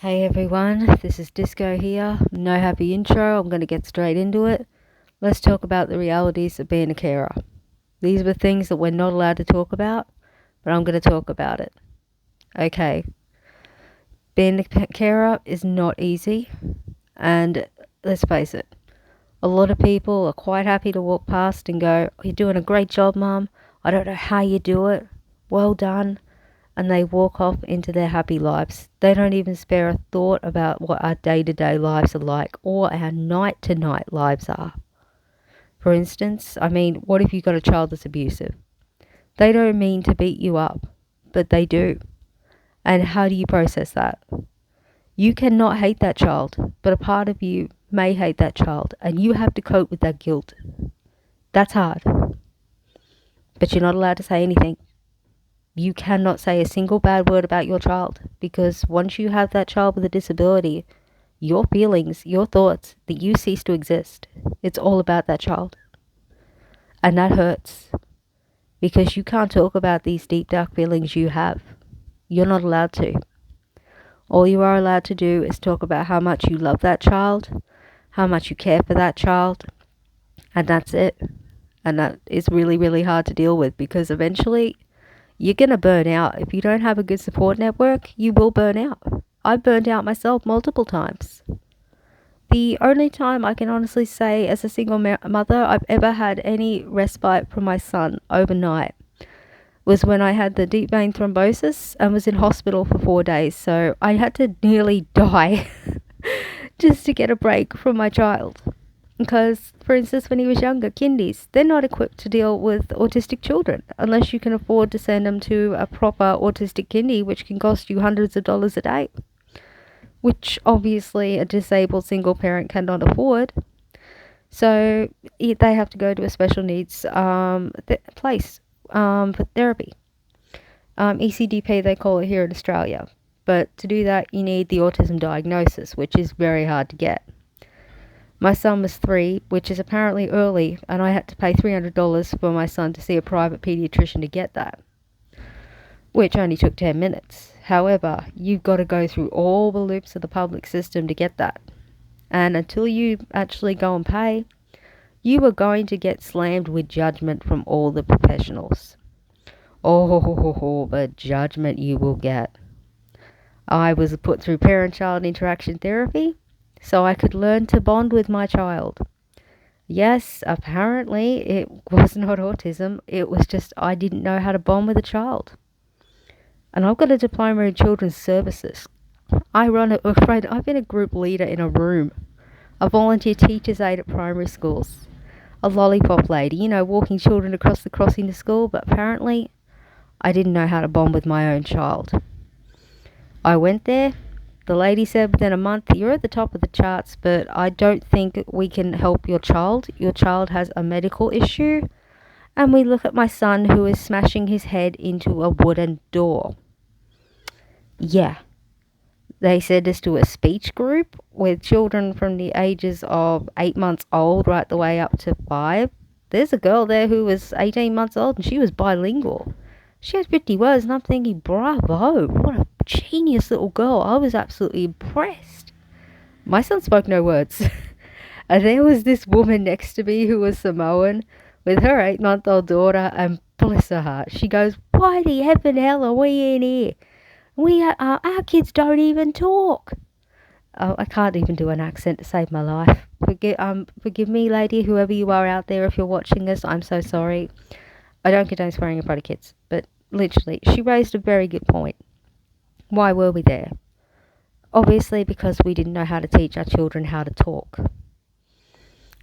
Hey everyone, this is Disco here. No happy intro, I'm going to get straight into it. Let's talk about the realities of being a carer. These were things that we're not allowed to talk about, but I'm going to talk about it. Okay, being a carer is not easy, and let's face it, a lot of people are quite happy to walk past and go, "You're doing a great job, Mum. I don't know how you do it. Well done." And they walk off into their happy lives. They don't even spare a thought about what our day-to-day lives are like or our night-to-night lives are. For instance, what if you got a child that's abusive? They don't mean to beat you up, but they do. And how do you process that? You cannot hate that child, but a part of you may hate that child, and you have to cope with that guilt. That's hard. But you're not allowed to say anything. You cannot say a single bad word about your child, because once you have that child with a disability, your feelings, your thoughts, that you cease to exist. It's all about that child. And that hurts, because you can't talk about these deep, dark feelings you have. You're not allowed to. All you are allowed to do is talk about how much you love that child, how much you care for that child, and that's it. And that is really, really hard to deal with, because eventually you're going to burn out. If you don't have a good support network, you will burn out. I burned out myself multiple times. The only time I can honestly say as a single mother I've ever had any respite from my son overnight was when I had the deep vein thrombosis and was in hospital for 4 days. So I had to nearly die just to get a break from my child. Because, for instance, when he was younger, kindies, they're not equipped to deal with autistic children unless you can afford to send them to a proper autistic kindy, which can cost you hundreds of dollars a day, which obviously a disabled single parent cannot afford. So they have to go to a special needs place for therapy. ECDP, they call it here in Australia. But to do that, you need the autism diagnosis, which is very hard to get. My son was 3, which is apparently early, and I had to pay $300 for my son to see a private pediatrician to get that, which only took 10 minutes. However, you've got to go through all the loops of the public system to get that. And until you actually go and pay, you are going to get slammed with judgment from all the professionals. Oh, the judgment you will get. I was put through parent-child interaction therapy so I could learn to bond with my child. Yes, apparently it was not autism. It was just I didn't know how to bond with a child. And I've got a diploma in children's services. I've been a group leader in a room, a volunteer teacher's aide at primary schools, a lollipop lady, walking children across the crossing to school, but apparently I didn't know how to bond with my own child. I went there. The lady said within a month, "You're at the top of the charts, but I don't think we can help your child. Your child has a medical issue." And we look at my son, who is smashing his head into a wooden door. Yeah. They sent us to a speech group with children from the ages of 8 months old right the way up to 5. There's a girl there who was 18 months old and she was bilingual. She had 50 words and I'm thinking, bravo, what a genius little girl. I was absolutely impressed. My son spoke no words. And there was this woman next to me who was Samoan with her 8-month-old daughter, and bless her heart, she goes, "Why the heaven hell are we in here? Our kids don't even talk." Oh, I can't even do an accent to save my life. Forgive me, lady, whoever you are out there, if you're watching this, I'm so sorry. I don't condone swearing in front of kids, but literally, she raised a very good point. Why were we there? Obviously, because we didn't know how to teach our children how to talk.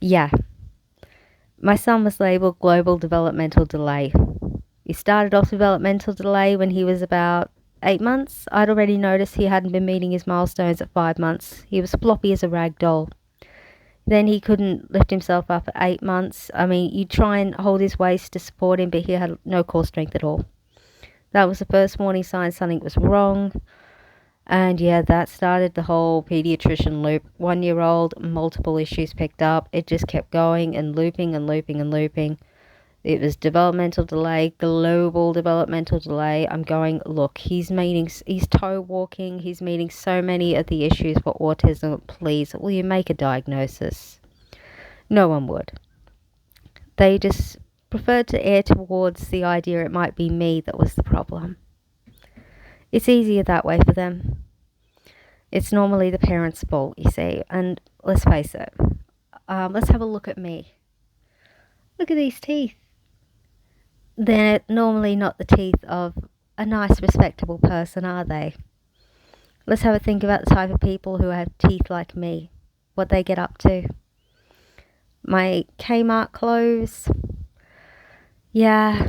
Yeah. My son was labelled global developmental delay. He started off developmental delay when he was about 8 months. I'd already noticed he hadn't been meeting his milestones at 5 months. He was floppy as a rag doll. Then he couldn't lift himself up at 8 months. You'd try and hold his waist to support him, but he had no core strength at all. That was the first warning sign something was wrong. And yeah, that started the whole pediatrician loop. 1-year-old, multiple issues picked up. It just kept going and looping and looping and looping. It was developmental delay, global developmental delay. I'm going, look, he's toe walking, he's meeting so many of the issues for autism. Please, will you make a diagnosis? No one would. They just preferred to err towards the idea it might be me that was the problem. It's easier that way for them. It's normally the parents' fault, you see. And let's face it, let's have a look at me. Look at these teeth. They're normally not the teeth of a nice, respectable person, are they? Let's have a think about the type of people who have teeth like me, what they get up to. My Kmart clothes, yeah,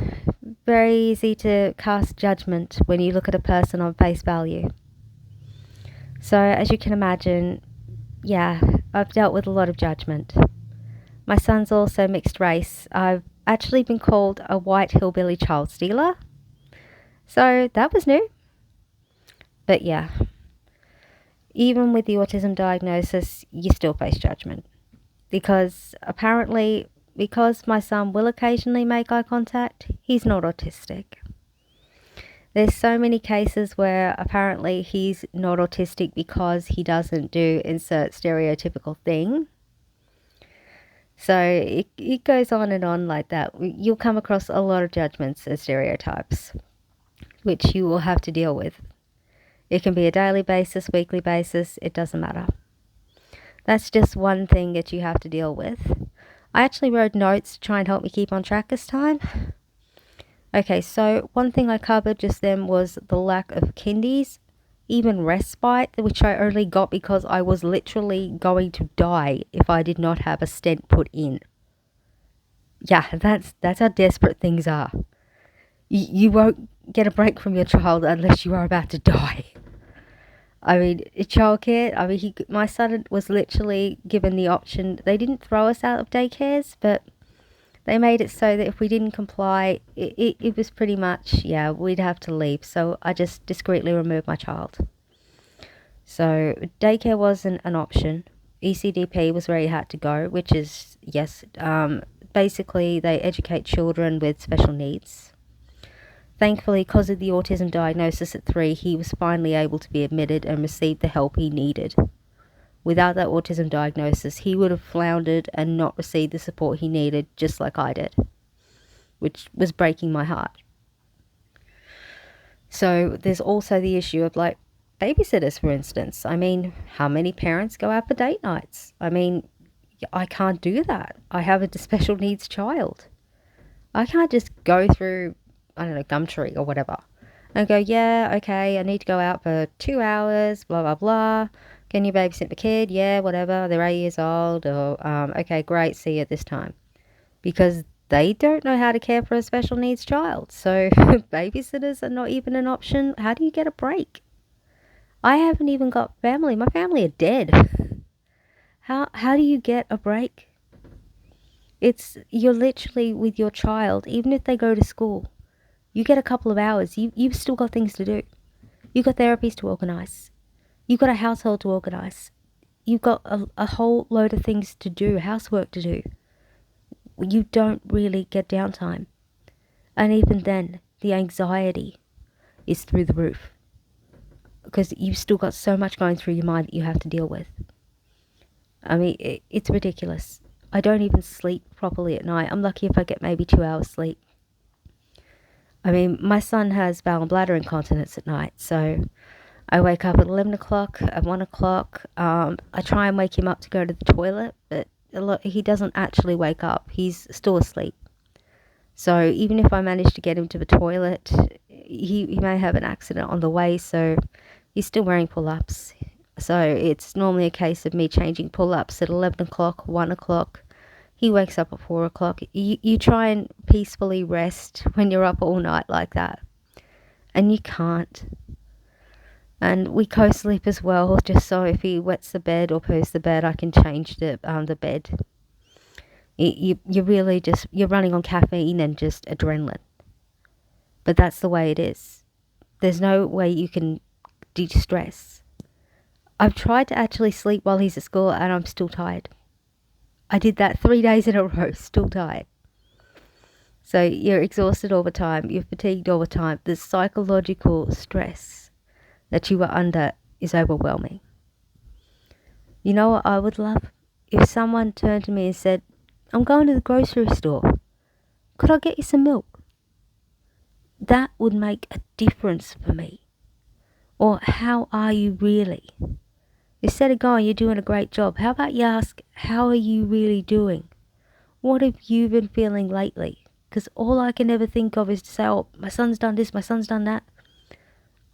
very easy to cast judgment when you look at a person on face value. So as you can imagine, yeah, I've dealt with a lot of judgment. My son's also mixed race. I've actually been called a white hillbilly child stealer. So that was new. But yeah, even with the autism diagnosis, you still face judgment. Because apparently, because my son will occasionally make eye contact, he's not autistic. There's so many cases where apparently he's not autistic because he doesn't do insert stereotypical thing. So it goes on and on like that. You'll come across a lot of judgments and stereotypes, which you will have to deal with. It can be a daily basis, weekly basis, it doesn't matter. That's just one thing that you have to deal with. I actually wrote notes to try and help me keep on track this time. Okay, so one thing I covered just then was the lack of kindies, even respite, which I only got because I was literally going to die if I did not have a stent put in. Yeah, that's how desperate things are. You won't get a break from your child unless you are about to die. I mean, childcare, my son was literally given the option. They didn't throw us out of daycares, but they made it so that if we didn't comply, it was pretty much, yeah, we'd have to leave. So I just discreetly removed my child. So daycare wasn't an option. ECDP was where he had to go, which is, yes, basically they educate children with special needs. Thankfully, because of the autism diagnosis at 3, he was finally able to be admitted and receive the help he needed. Without that autism diagnosis, he would have floundered and not received the support he needed, just like I did, which was breaking my heart. So there's also the issue of, like, babysitters, for instance. I mean, how many parents go out for date nights? I mean, I can't do that. I have a special needs child. I can't just go through, I don't know, Gumtree or whatever, and go, yeah, okay, I need to go out for 2 hours, blah, blah, blah. Can you babysit the kid? Yeah, whatever. They're 8 years old. Or, okay, great, see you at this time. Because they don't know how to care for a special needs child. So babysitters are not even an option. How do you get a break? I haven't even got family. My family are dead. How do you get a break? You're literally with your child, even if they go to school. You get a couple of hours. You've still got things to do. You've got therapies to organise. You've got a household to organise. You've got a whole load of things to do, housework to do. You don't really get downtime. And even then, the anxiety is through the roof. Because you've still got so much going through your mind that you have to deal with. I mean, it's ridiculous. I don't even sleep properly at night. I'm lucky if I get maybe 2 hours sleep. I mean, my son has bowel and bladder incontinence at night, so I wake up at 11 o'clock, at 1 o'clock. I try and wake him up to go to the toilet, but he doesn't actually wake up. He's still asleep. So even if I manage to get him to the toilet, he may have an accident on the way, so he's still wearing pull-ups. So it's normally a case of me changing pull-ups at 11 o'clock, 1 o'clock. He wakes up at 4 o'clock. You try and peacefully rest when you're up all night like that. And you can't. And we co-sleep as well, just so if he wets the bed or poos the bed, I can change the bed. You're really just, you're running on caffeine and just adrenaline. But that's the way it is. There's no way you can de-stress. I've tried to actually sleep while he's at school and I'm still tired. I did that 3 days in a row, still tired. So you're exhausted all the time, you're fatigued all the time. The psychological stress that you are under is overwhelming. You know what I would love? If someone turned to me and said, I'm going to the grocery store. Could I get you some milk? That would make a difference for me. Or how are you really? Instead of going, you're doing a great job. How about you ask, how are you really doing? What have you been feeling lately? Because all I can ever think of is to say, oh, my son's done this, my son's done that.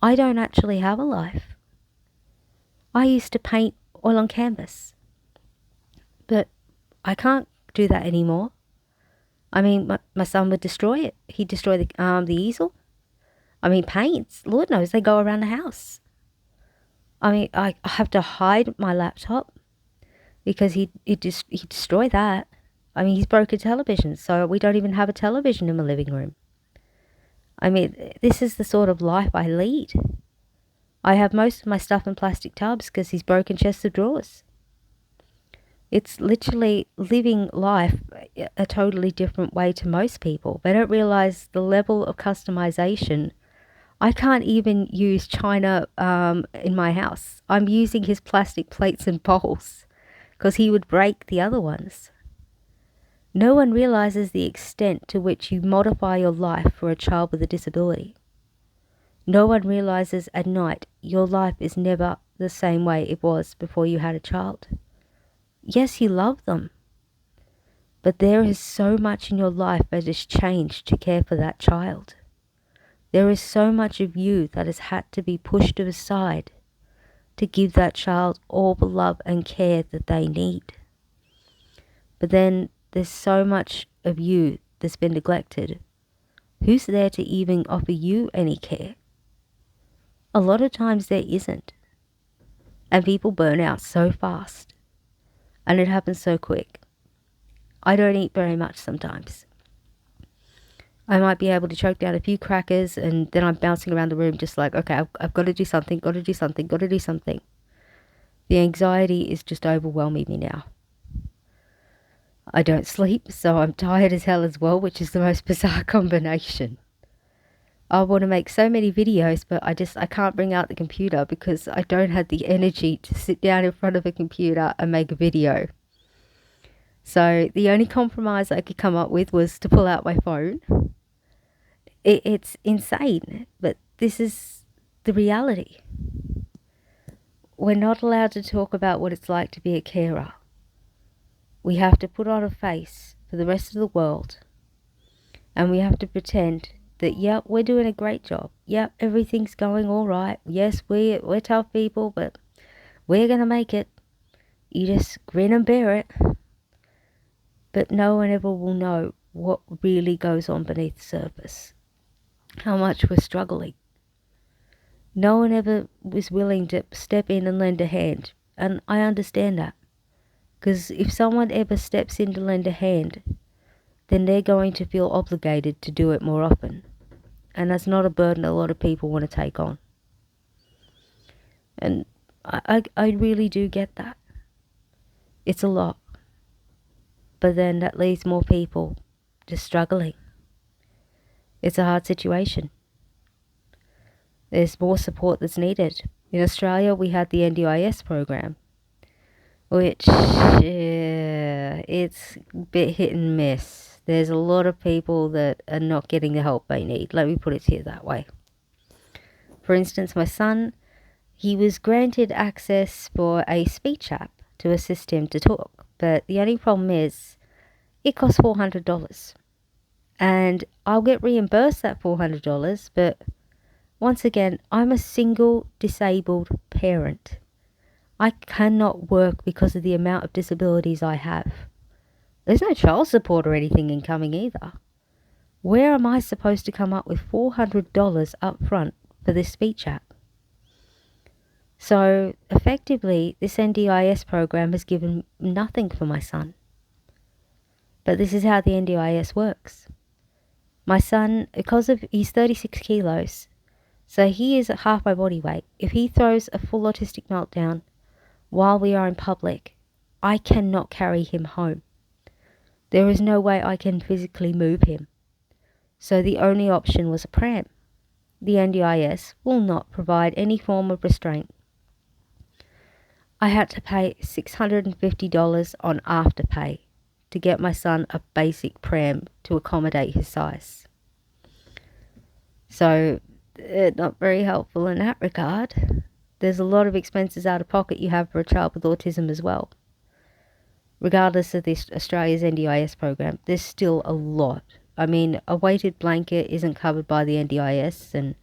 I don't actually have a life. I used to paint oil on canvas. But I can't do that anymore. I mean, my son would destroy it. He'd destroy the easel. I mean, paints, Lord knows, they go around the house. I mean, I have to hide my laptop because he'd destroy that. I mean, he's broken television, so we don't even have a television in the living room. I mean, this is the sort of life I lead. I have most of my stuff in plastic tubs because he's broken chests of drawers. It's literally living life a totally different way to most people. They don't realize the level of customization. I can't even use china in my house. I'm using his plastic plates and bowls because he would break the other ones. No one realizes the extent to which you modify your life for a child with a disability. No one realizes at night your life is never the same way it was before you had a child. Yes, you love them, but there is so much in your life that has changed to care for that child. There is so much of you that has had to be pushed to the side to give that child all the love and care that they need. But then there's so much of you that's been neglected. Who's there to even offer you any care? A lot of times there isn't. And people burn out so fast. And it happens so quick. I don't eat very much sometimes. I might be able to choke down a few crackers and then I'm bouncing around the room just like, okay, I've got to do something, got to do something, got to do something. The anxiety is just overwhelming me now. I don't sleep, so I'm tired as hell as well, which is the most bizarre combination. I want to make so many videos, but I can't bring out the computer because I don't have the energy to sit down in front of a computer and make a video. So the only compromise I could come up with was to pull out my phone. It's insane, but this is the reality. We're not allowed to talk about what it's like to be a carer. We have to put on a face for the rest of the world, and we have to pretend that, yeah, we're doing a great job. Yeah, everything's going all right. Yes, we're tough people, but we're going to make it. You just grin and bear it. But no one ever will know what really goes on beneath the surface. How much we're struggling. No one ever was willing to step in and lend a hand. And I understand that. Because if someone ever steps in to lend a hand, then they're going to feel obligated to do it more often. And that's not a burden a lot of people want to take on. And I really do get that. It's a lot. But then that leaves more people just struggling. It's a hard situation. There's more support that's needed. In Australia, we had the NDIS program, which it's a bit hit and miss. There's a lot of people that are not getting the help they need. Let me put it to you that way. For instance, my son, he was granted access for a speech app to assist him to talk. But the only problem is it costs $400. And I'll get reimbursed that $400, but once again, I'm a single disabled parent. I cannot work because of the amount of disabilities I have. There's no child support or anything incoming either. Where am I supposed to come up with $400 up front for this speech app? So effectively, this NDIS program has given nothing for my son. But this is how the NDIS works. My son, he's 36 kilos, so he is at half my body weight. If he throws a full autistic meltdown while we are in public, I cannot carry him home. There is no way I can physically move him. So the only option was a pram. The NDIS will not provide any form of restraint. I had to pay $650 on Afterpay to get my son a basic pram to accommodate his size. So, not very helpful in that regard. There's a lot of expenses out of pocket you have for a child with autism as well. Regardless of this Australia's NDIS program, there's still a lot. I mean, a weighted blanket isn't covered by the NDIS, and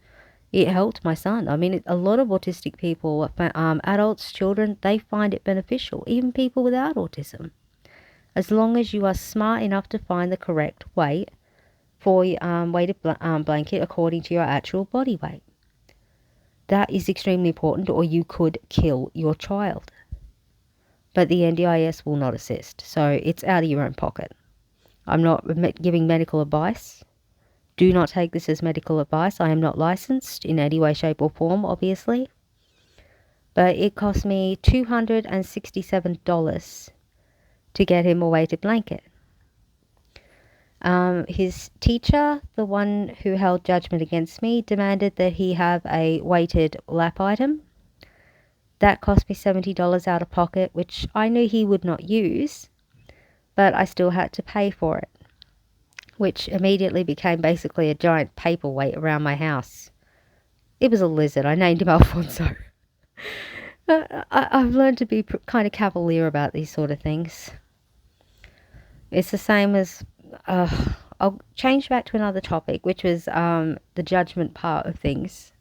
it helped my son. I mean, a lot of autistic people, adults, children, they find it beneficial, even people without autism. As long as you are smart enough to find the correct weight for your weighted blanket according to your actual body weight. That is extremely important, or you could kill your child. But the NDIS will not assist, so it's out of your own pocket. I'm not giving medical advice. Do not take this as medical advice. I am not licensed in any way, shape or form, obviously. But it cost me $267 to get him a weighted blanket. His teacher, the one who held judgment against me, demanded that he have a weighted lap item. That cost me $70 out of pocket, which I knew he would not use, but I still had to pay for it, which immediately became basically a giant paperweight around my house. It was a lizard. I named him Alfonso. I've learned to be kind of cavalier about these sort of things. It's the same as... I'll change back to another topic, which was the judgment part of things,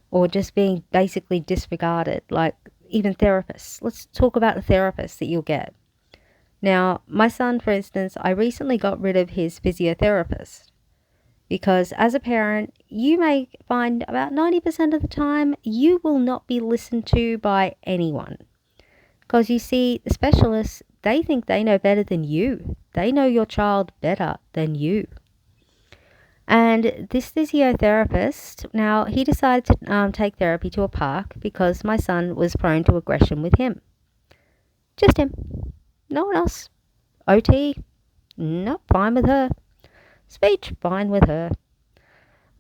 or just being basically disregarded, like even therapists. Let's talk about the therapists that you'll get. Now, my son, for instance, I recently got rid of his physiotherapist because as a parent, you may find about 90% of the time you will not be listened to by anyone. Because you see, the specialists, they think they know better than you. They know your child better than you. And this physiotherapist, now he decided to take therapy to a park because my son was prone to aggression with him. Just him. No one else. OT? Nope, fine with her. Speech? Fine with her.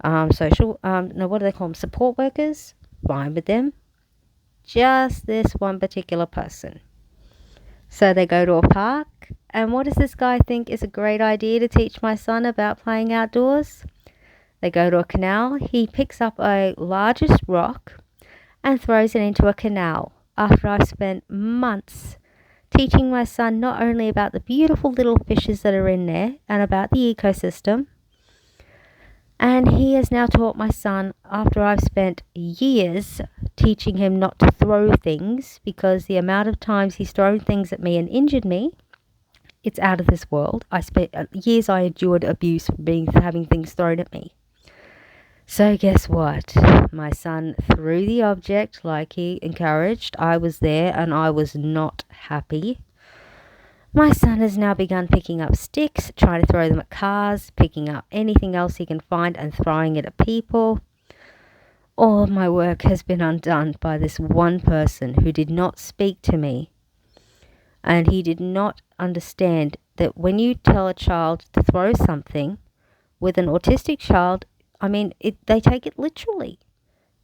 What do they call them? Support workers? Fine with them. Just this one particular person. So they go to a park, and what does this guy think is a great idea to teach my son about playing outdoors? They go to a canal. He picks up a largest rock and throws it into a canal after I've spent months teaching my son not only about the beautiful little fishes that are in there and about the ecosystem. And he has now taught my son, after I've spent years teaching him not to throw things, because the amount of times he's thrown things at me and injured me, it's out of this world. I spent years I endured abuse from having things thrown at me. So guess what? My son threw the object like he encouraged. I was there and I was not happy. My son has now begun picking up sticks, trying to throw them at cars, picking up anything else he can find and throwing it at people. All of my work has been undone by this one person who did not speak to me. And he did not understand that when you tell a child to throw something, with an autistic child, they take it literally.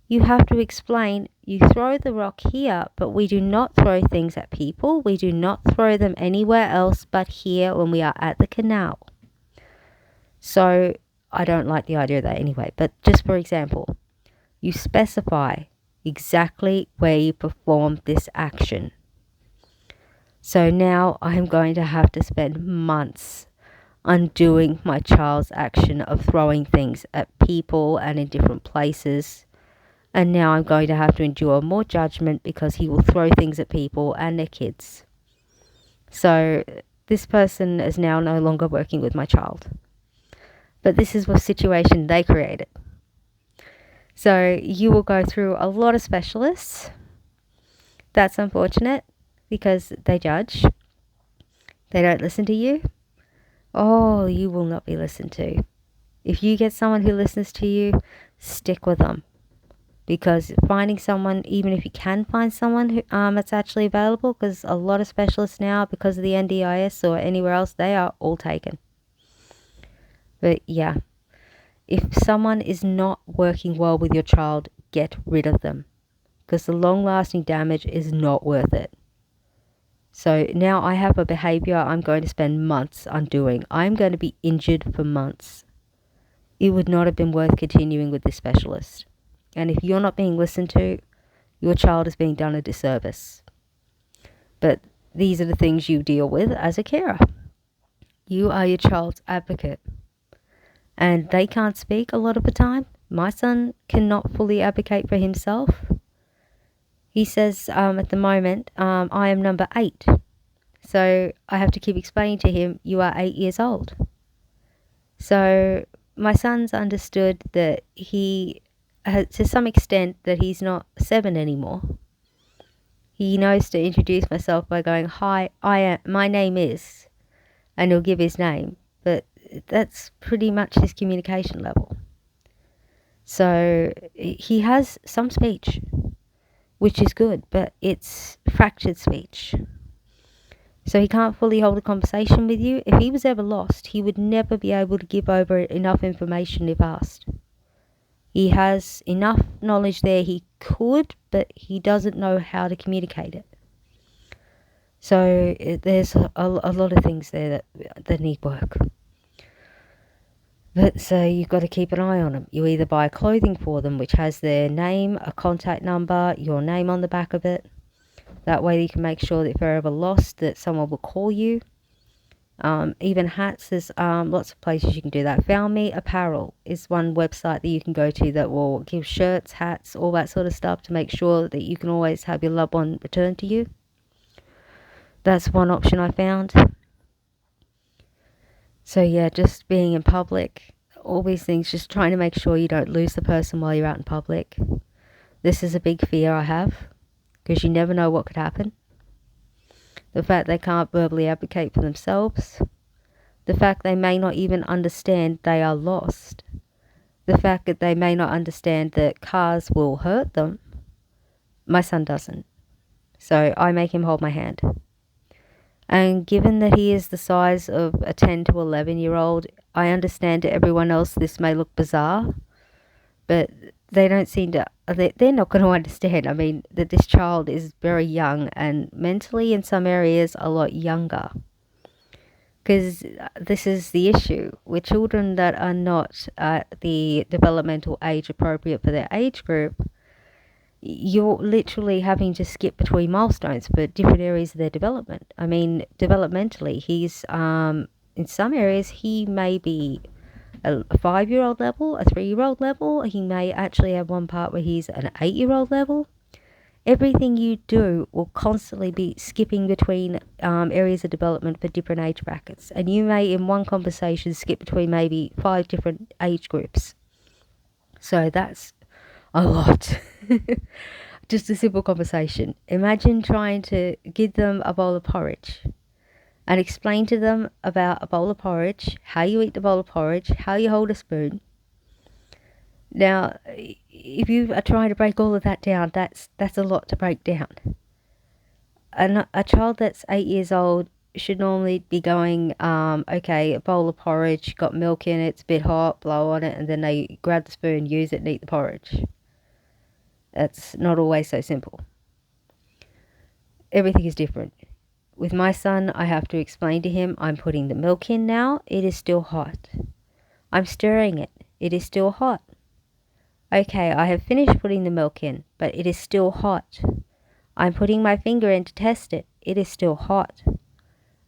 You have to explain, you throw the rock here, but we do not throw things at people. We do not throw them anywhere else but here when we are at the canal. So I don't like the idea of that anyway. But just for example, you specify exactly where you perform this action. So now I'm going to have to spend months undoing my child's action of throwing things at people and in different places. And now I'm going to have to endure more judgment because he will throw things at people and their kids. So this person is now no longer working with my child. But this is the situation they created. So you will go through a lot of specialists. That's unfortunate because they judge. They don't listen to you. Oh, you will not be listened to. If you get someone who listens to you, stick with them. Because finding someone, even if you can find someone who that's actually available, because a lot of specialists now, because of the NDIS or anywhere else, they are all taken. But yeah, If someone is not working well with your child, get rid of them, because the long-lasting damage is not worth it. So now I have a behavior I'm going to spend months undoing. I'm going to be injured for months. It would not have been worth continuing with this specialist. And if you're not being listened to, your child is being done a disservice. But these are the things you deal with as a carer. You are your child's advocate. And they can't speak a lot of the time. My son cannot fully advocate for himself. He says at the moment, I am number 8. So I have to keep explaining to him, you are 8 years old. So my son's understood that he has, to some extent, that he's not 7 anymore. He knows to introduce myself by going, hi, my name is, and he'll give his name. But that's pretty much his communication level. So he has some speech, which is good, but it's fractured speech. So he can't fully hold a conversation with you. If he was ever lost, he would never be able to give over enough information if asked. He has enough knowledge there he could, but he doesn't know how to communicate it. So there's a lot of things there that need work. But so you've got to keep an eye on them. You either buy clothing for them, which has their name, a contact number, your name on the back of it. That way you can make sure that if they're ever lost, that someone will call you. Even hats, there's lots of places you can do that. Found Me Apparel is one website that you can go to that will give shirts, hats, all that sort of stuff to make sure that you can always have your loved one returned to you. That's one option I found. So yeah, just being in public, all these things, just trying to make sure you don't lose the person while you're out in public. This is a big fear I have, because you never know what could happen. The fact they can't verbally advocate for themselves. The fact they may not even understand they are lost. The fact that they may not understand that cars will hurt them. My son doesn't. So I make him hold my hand. And given that he is the size of a 10 to 11-year-old, I understand to everyone else this may look bizarre, but they don't seem to, they're not going to understand. I mean, that this child is very young and mentally in some areas a lot younger. Because this is the issue. With children that are not at the developmental age appropriate for their age group, you're literally having to skip between milestones for different areas of their development. I mean, developmentally, he's, in some areas, he may be a 5-year-old level, a 3-year-old level. He may actually have one part where he's an 8-year-old level. Everything you do will constantly be skipping between areas of development for different age brackets. And you may, in one conversation, skip between maybe 5 different age groups. So that's a lot. Just a simple conversation. Imagine trying to give them a bowl of porridge and explain to them about a bowl of porridge, how you eat the bowl of porridge, how you hold a spoon. Now, if you are trying to break all of that down, that's a lot to break down. A child that's 8 years old should normally be going, okay, a bowl of porridge, got milk in it, it's a bit hot, blow on it, and then they grab the spoon, use it, and eat the porridge. That's not always so simple. Everything is different. With my son, I have to explain to him, I'm putting the milk in now, it is still hot. I'm stirring it, it is still hot. Okay, I have finished putting the milk in, but it is still hot. I'm putting my finger in to test it, it is still hot.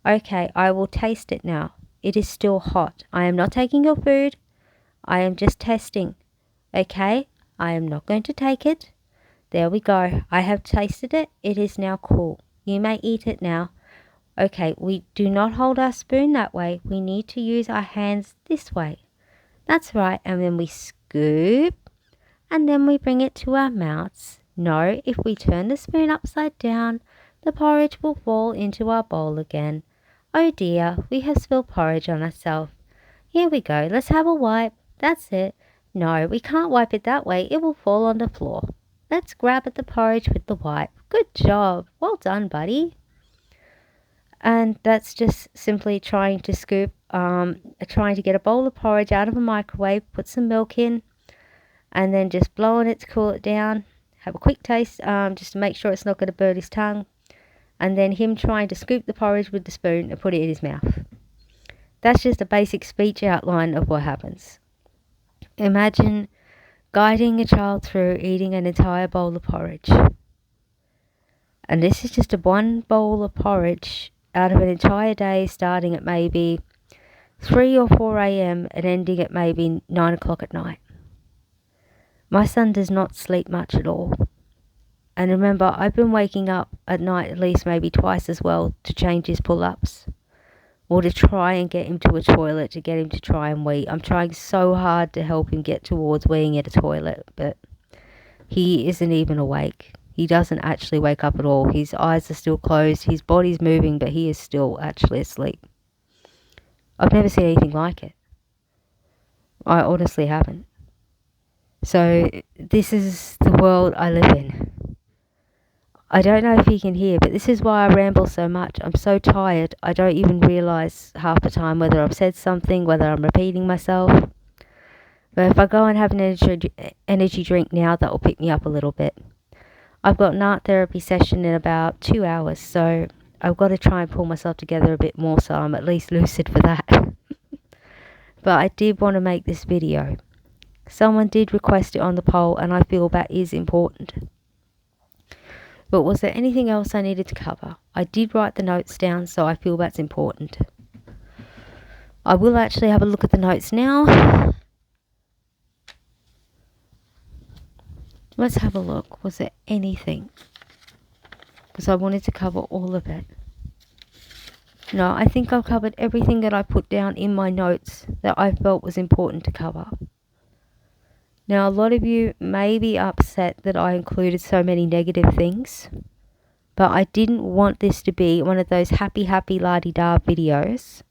Okay, I will taste it now, it is still hot. I am not taking your food, I am just testing. Okay, I am not going to take it. There we go, I have tasted it, it is now cool. You may eat it now. Okay, we do not hold our spoon that way. We need to use our hands this way. That's right, and then we scoop, and then we bring it to our mouths. No, if we turn the spoon upside down, the porridge will fall into our bowl again. Oh dear, we have spilled porridge on ourselves. Here we go, let's have a wipe. That's it. No, we can't wipe it that way. It will fall on the floor. Let's grab at the porridge with the wipe. Good job. Well done, buddy. And that's just simply trying to scoop trying to get a bowl of porridge out of a microwave, put some milk in, and then just blow on it to cool it down, have a quick taste, just to make sure it's not going to burn his tongue, and then him trying to scoop the porridge with the spoon and put it in his mouth. That's just a basic speech outline of what happens. Imagine guiding a child through eating an entire bowl of porridge. And this is just one bowl of porridge out of an entire day, starting at maybe 3 or 4 a.m. and ending at maybe 9 o'clock at night. My son does not sleep much at all. And remember, I've been waking up at night at least maybe twice as well to change his pull-ups, or to try and get him to a toilet, to get him to try and wee. I'm trying so hard to help him get towards weeing at a toilet, but he isn't even awake. He doesn't actually wake up at all. His eyes are still closed, his body's moving, but he is still actually asleep. I've never seen anything like it. I honestly haven't. So this is the world I live in. I don't know if you can hear, but this is why I ramble so much. I'm so tired, I don't even realise half the time whether I've said something, whether I'm repeating myself. But if I go and have an energy drink now, that will pick me up a little bit. I've got an art therapy session in about 2 hours, so I've got to try and pull myself together a bit more so I'm at least lucid for that. But I did want to make this video. Someone did request it on the poll, and I feel that is important. But was there anything else I needed to cover? I did write the notes down, so I feel that's important. I will actually have a look at the notes now. Let's have a look. Was there anything? Because I wanted to cover all of it. No, I think I've covered everything that I put down in my notes that I felt was important to cover. Now, a lot of you may be upset that I included so many negative things, but I didn't want this to be one of those happy la-di-da videos.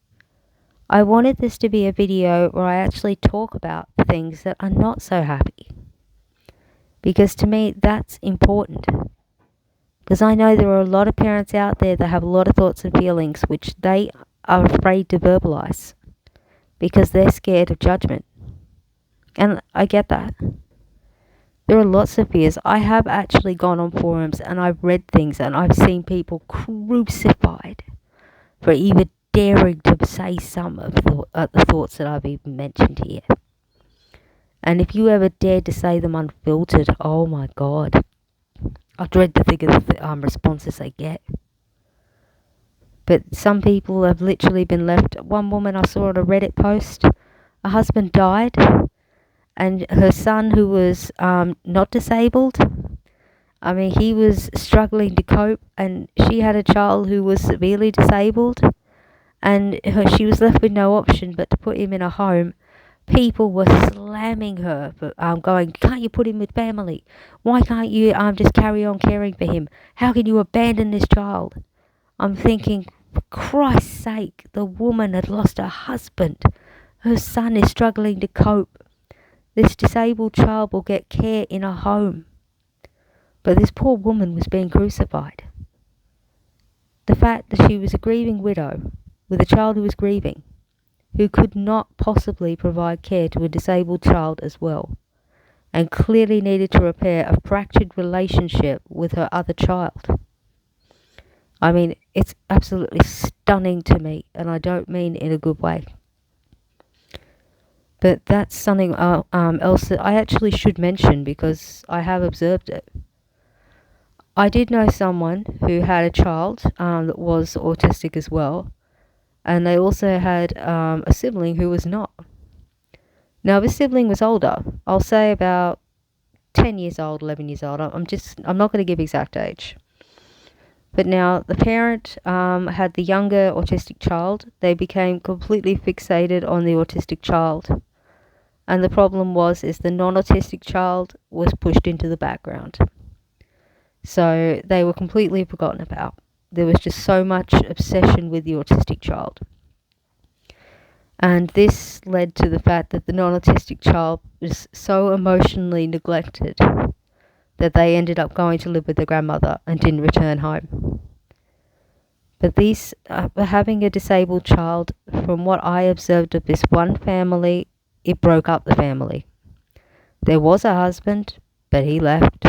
I wanted this to be a video where I actually talk about things that are not so happy. Because to me, that's important. Because I know there are a lot of parents out there that have a lot of thoughts and feelings which they are afraid to verbalize because they're scared of judgment. And I get that. There are lots of fears. I have actually gone on forums and I've read things and I've seen people crucified for even daring to say some of the thoughts that I've even mentioned here. And if you ever dared to say them unfiltered, oh my God, I dread to think of the responses they get. But some people have literally been left. One woman I saw on a Reddit post, a husband died, and her son, who was not disabled, he was struggling to cope, and she had a child who was severely disabled, and she was left with no option but to put him in a home. People were slamming her for going, can't you put him with family? Why can't you just carry on caring for him? How can you abandon this child? I'm thinking, for Christ's sake, the woman had lost her husband. Her son is struggling to cope. This disabled child will get care in a home. But this poor woman was being crucified. The fact that she was a grieving widow with a child who was grieving, who could not possibly provide care to a disabled child as well, and clearly needed to repair a fractured relationship with her other child. It's absolutely stunning to me, and I don't mean in a good way. But that's something else that I actually should mention because I have observed it. I did know someone who had a child that was autistic as well, and they also had a sibling who was not. Now, this sibling was older. I'll say about 10 years old, 11 years old. I'm not going to give exact age. But now the parent had the younger autistic child. They became completely fixated on the autistic child. And the problem is the non-autistic child was pushed into the background. So they were completely forgotten about. There was just so much obsession with the autistic child. And this led to the fact that the non-autistic child was so emotionally neglected that they ended up going to live with their grandmother and didn't return home. But having a disabled child, from what I observed of this one family, it broke up the family. There was a husband, but he left.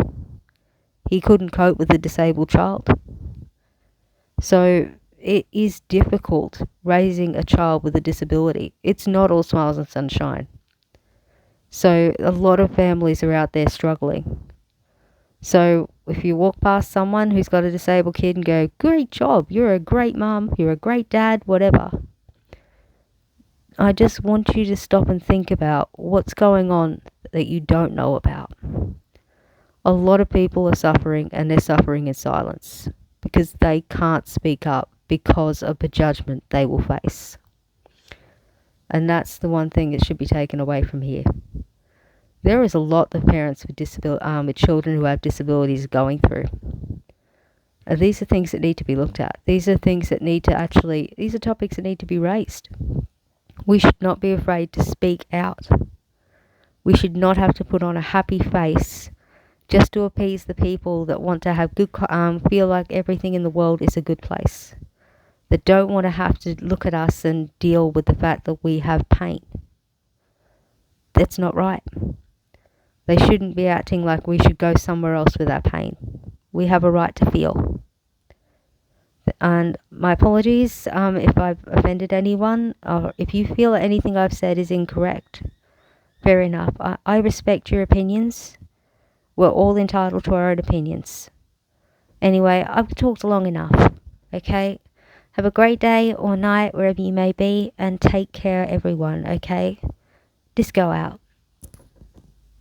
He couldn't cope with a disabled child. So it is difficult raising a child with a disability. It's not all smiles and sunshine. So a lot of families are out there struggling. So if you walk past someone who's got a disabled kid and go, great job, you're a great mum, you're a great dad, whatever, I just want you to stop and think about what's going on that you don't know about. A lot of people are suffering, and they're suffering in silence because they can't speak up because of the judgment they will face. And that's the one thing that should be taken away from here. There is a lot that parents with children who have disabilities are going through. And these are things that need to be looked at. These are things that these are topics that need to be raised. We should not be afraid to speak out. We should not have to put on a happy face just to appease the people that want to have feel like everything in the world is a good place. That don't want to have to look at us and deal with the fact that we have pain. That's not right. They shouldn't be acting like we should go somewhere else with our pain. We have a right to feel. And my apologies if I've offended anyone, or if you feel that anything I've said is incorrect. Fair enough. I respect your opinions. We're all entitled to our own opinions. Anyway, I've talked long enough. Okay? Have a great day or night, wherever you may be, and take care, everyone. Okay? Disco out.